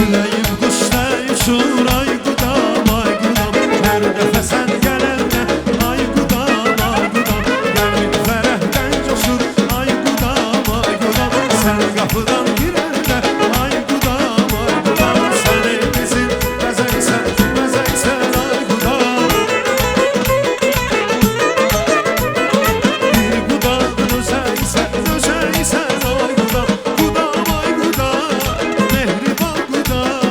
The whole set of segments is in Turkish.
Ürəyim quşda uçur ay qudam, ay qudam. Hər dəfə sən gələndə ay qudam, ay qudam. Qəlbim fərəhdən coşur ay qudam, ay qudam. Sən qapıdan girəndə ay qudam, ay qudam. Sən evimizin bəzəksən, bəzəksən ay qudam. Bir qudam döşəksən, döşəksən ay qudam. Qudam ay qudam, mehriban qudam.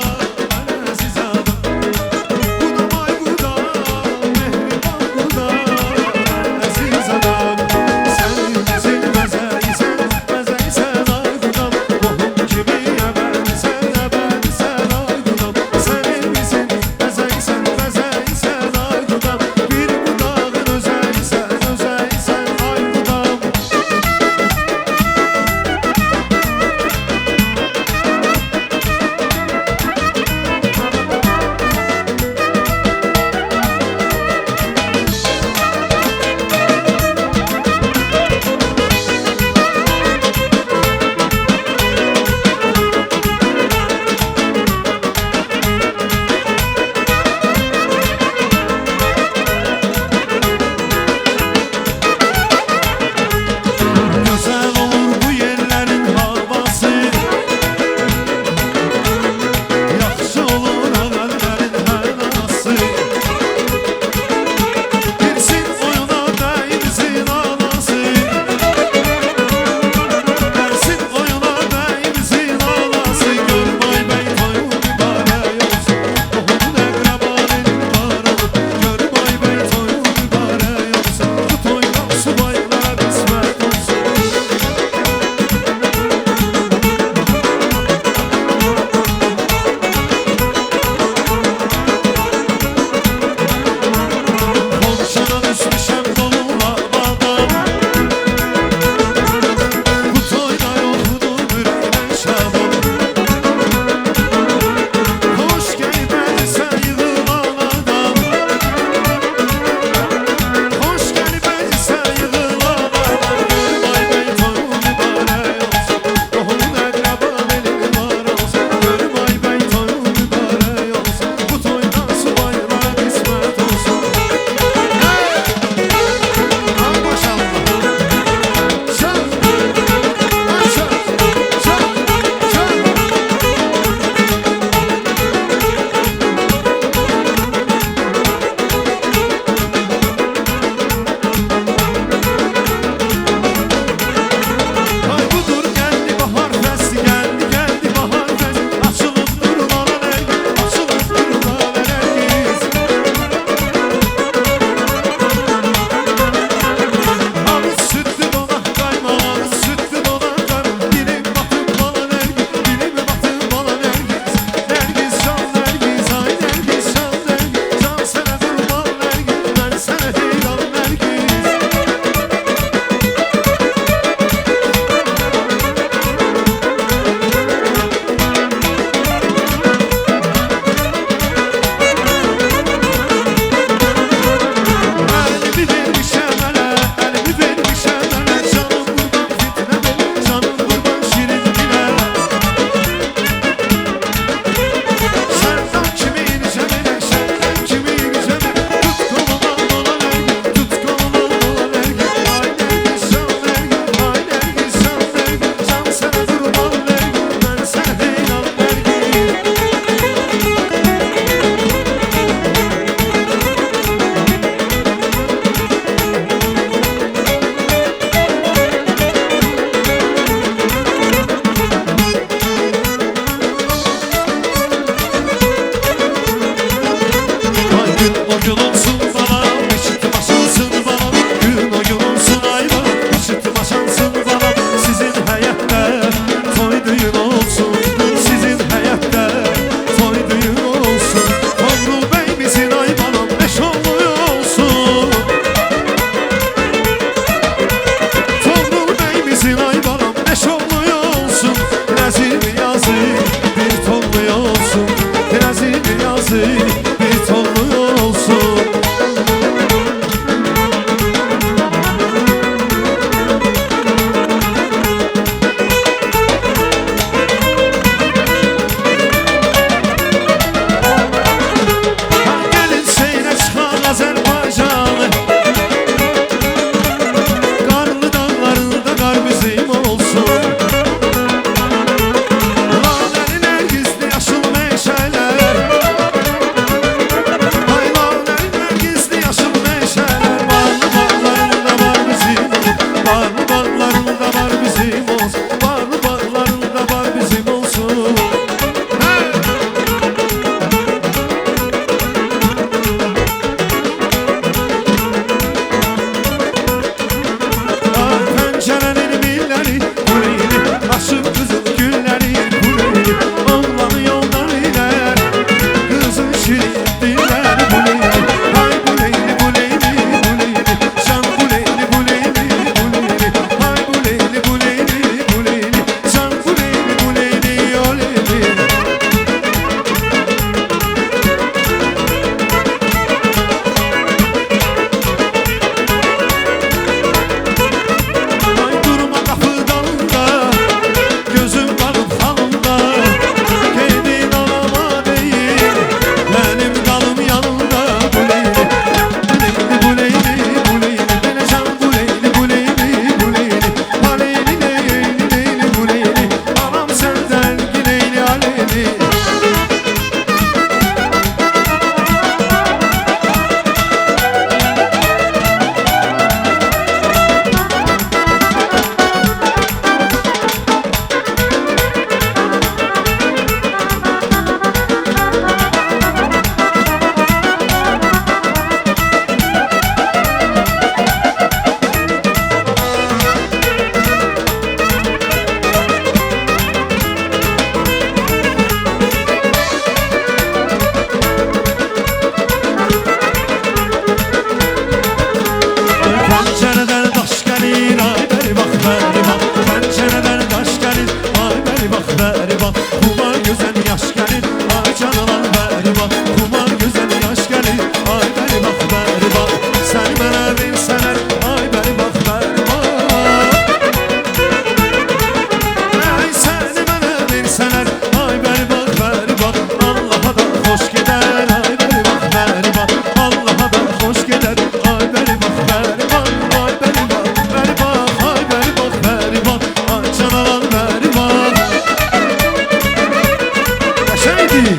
Haydi.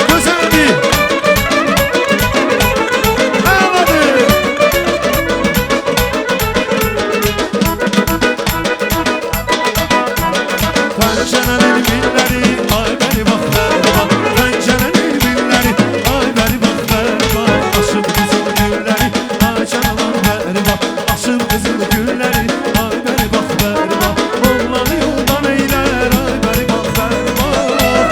Güzeldi. Ağladı. Pencerenin milleri ay beni bak ver bak. Pencerenin milleri ay beni bak ver bak. Aşım kızıl gülleri ay canım ver bak. Aşım kızıl gülleri ay beni bak ver bak. Oğlan yoldan eyler ay beni bak ver bak.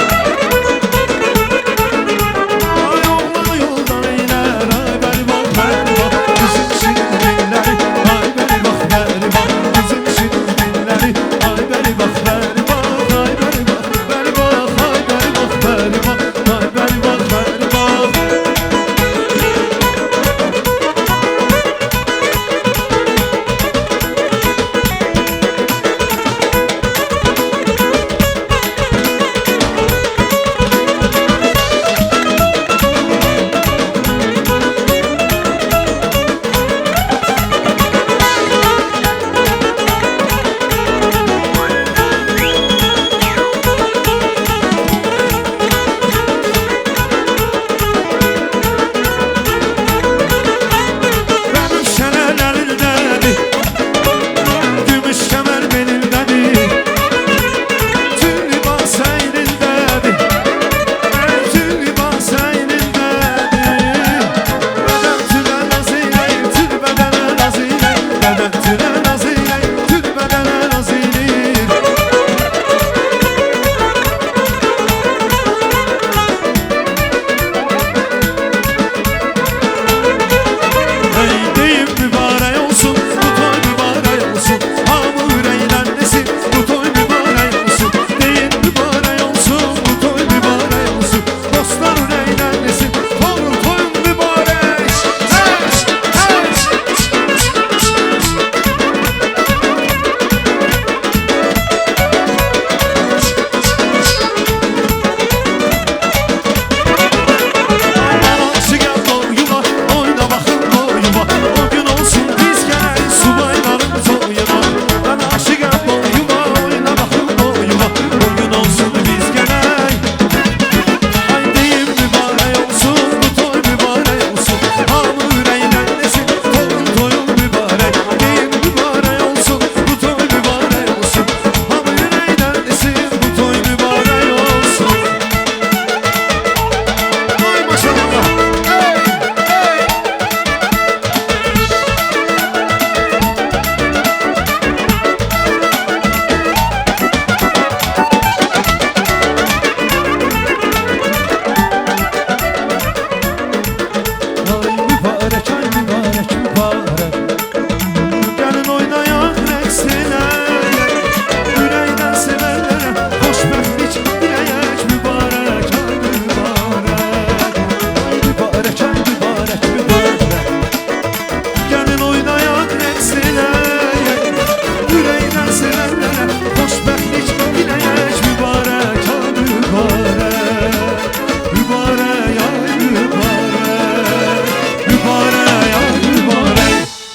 Ay oğlan yoldan eyler ay beni bak ver bak. Kızım şirinleri ay beni bak ver bak. Kızım şirinleri ay beni bak ver bak.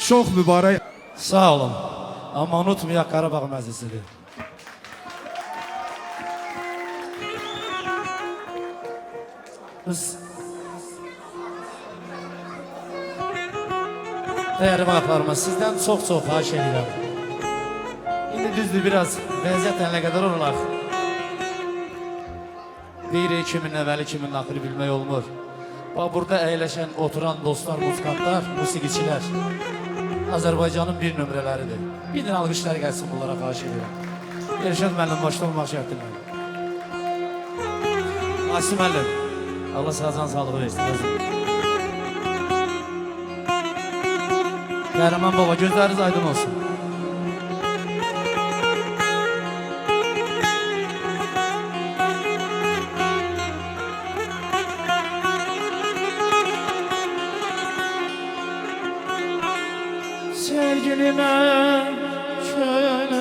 Çok mübarek. Sağ olun. Ama unutmayak Qarabağ məzəsidir. Biz değerli qonaqlarımız, sizdən çox-çox xahiş edirəm. İndi düzdür, biraz vəziyyət nə qədər olurlar. Bir, 2000 əvvəli, 2000 axırı bilmək olmur. Bax, burada əyləşən, oturan dostlar, muzikantlar, musiqiçilər Azərbaycanın bir nömrələridir. Bir də alqışlar gəlsin bunlara xahiş edirəm. Elşad müəllim başda olmaq şərtilə. Asi müəllim, Allah sağcan sağlığı versin. Qəhrəman baba, gözləriniz aydın olsun. Sevgilime şöyle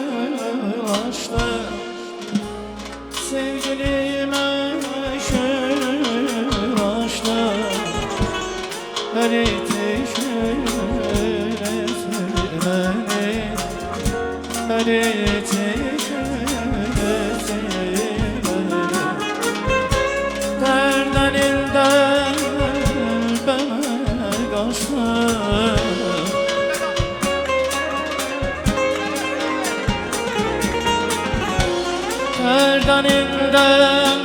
açtı, sevgilime şöyle açtı, eritti şöyle beni, eritti şöyle beni. elimden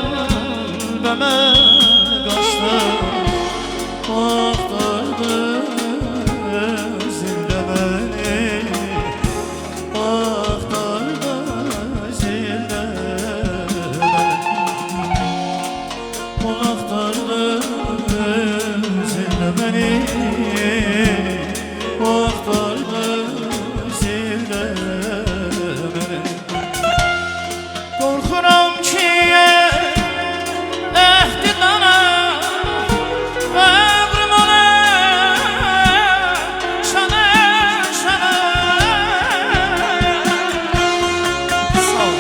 beme kaçtı. Aktardı zilde beni, aktardı zilde beni. Aktardı zilde beni, aktardı zilde beni. Korkuram ki ehdidana ömrüm ona şana şana. Sağ ol.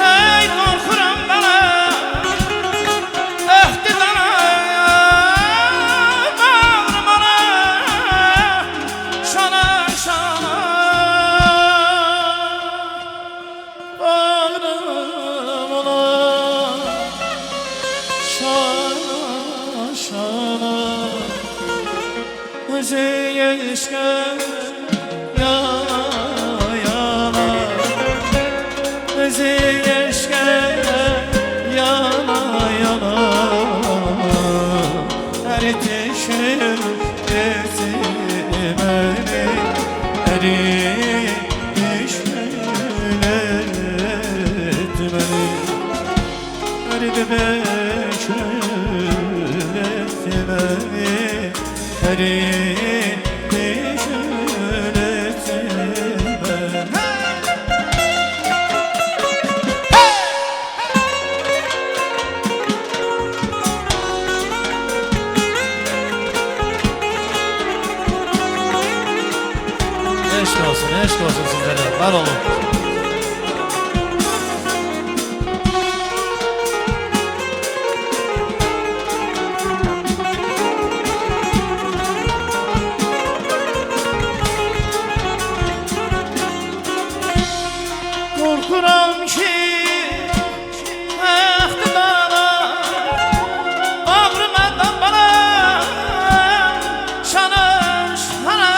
Hey korkuram bana ehdidana ömrüm ona şana şana. Bağrım ona şana şana. Özü yeşke yana yana, özü yeşke yana yana. Eritişim beni, eritişim beni. Eridi beşretti beni, eridi beşretti beni. Eşk olsun sizlere, var olun. Korkuram ki ehdidana bağrımadan bana şana şana.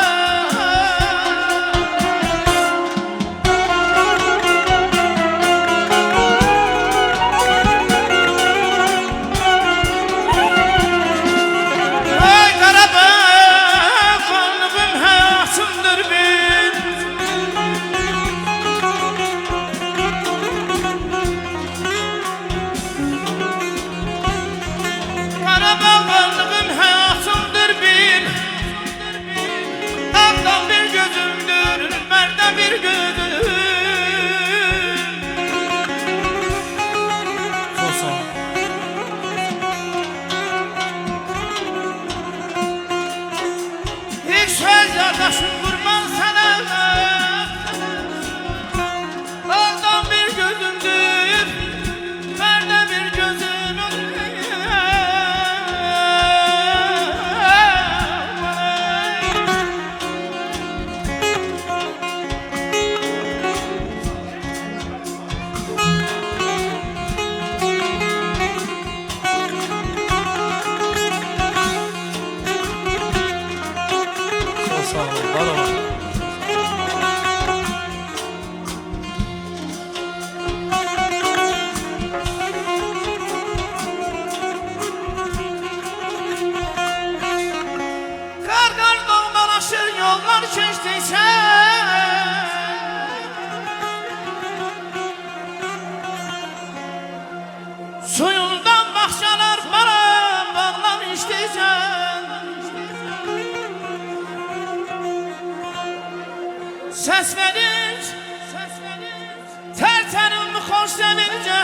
Ay Karabağ kalbim hayatımdır bir. Karabağlarlığım hayatımdır bir. Aktan bir gözümdür, merde bir gözüm. Sosa. Hiç söz yadaşım kurban sana. Aktan bir gözümdür, merde bir gözüm. Sağ olun, var olun. Kar kar dağmalaşır yollar geçtiyse, suyundan bahçeler bana bağlamıştıysa. Ses verir, tertenimi hoş sevince,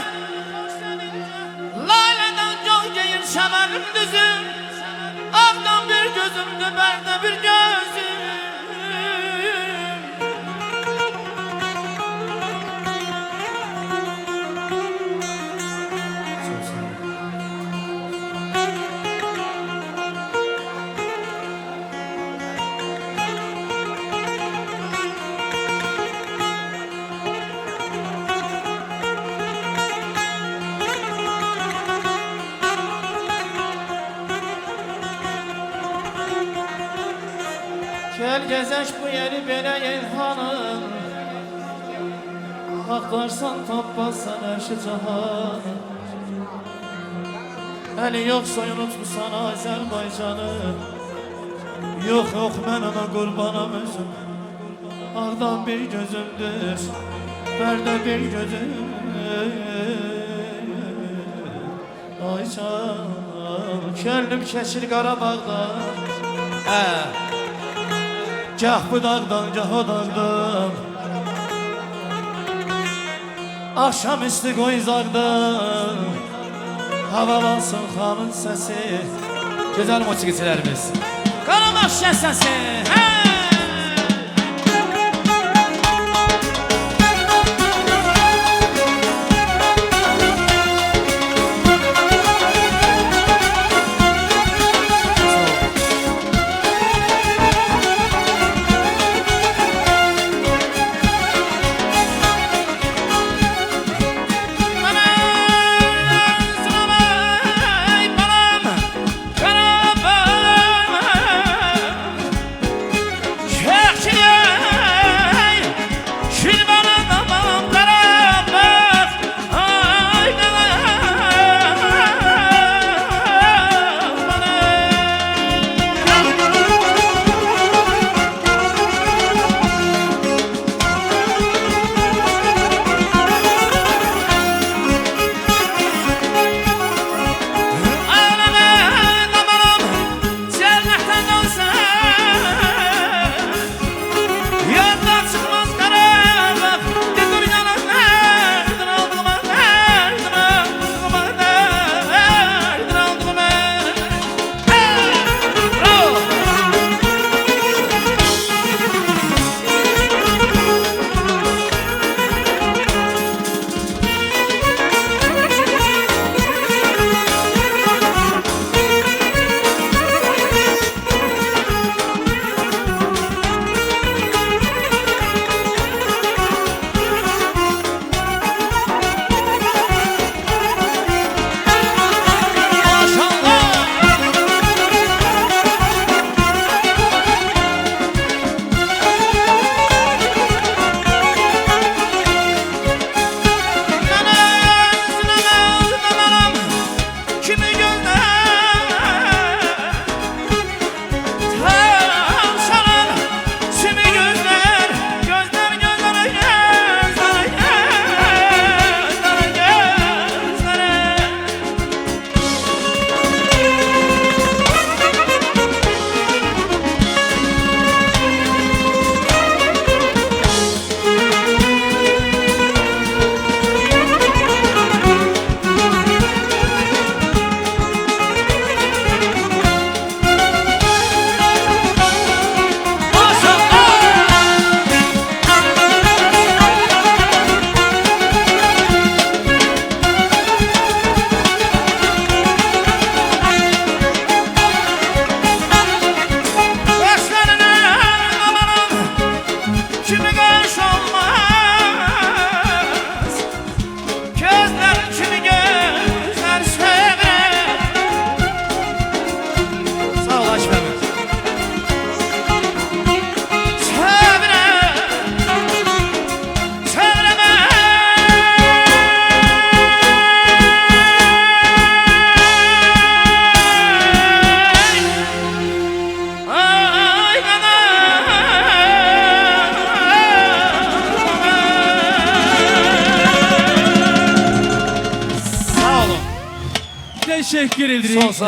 laleden can geyir şemerim düzüm. Ağdan bir gözümdü, berde bir gözüm. Gel gezək bu yeri belə Elhanım, axtarsan tapmazsan ərşi cahanı. Əli yoxsa unutmuşsan Azərbaycanı. Yox, yox, mən ona qurbanam özüm. Ağdan bir gözümdür, bərdə bir gözüm. Ay can, könlüm keçir Qarabağdan. Gah bu dağdan, gah o dağdan. Akşamüstü qoy zağdan. Havalansın xanın səsi. Gözəl musiqiçilərimiz Qarabağ şən səsi. Teşekkür ederiz. Sağ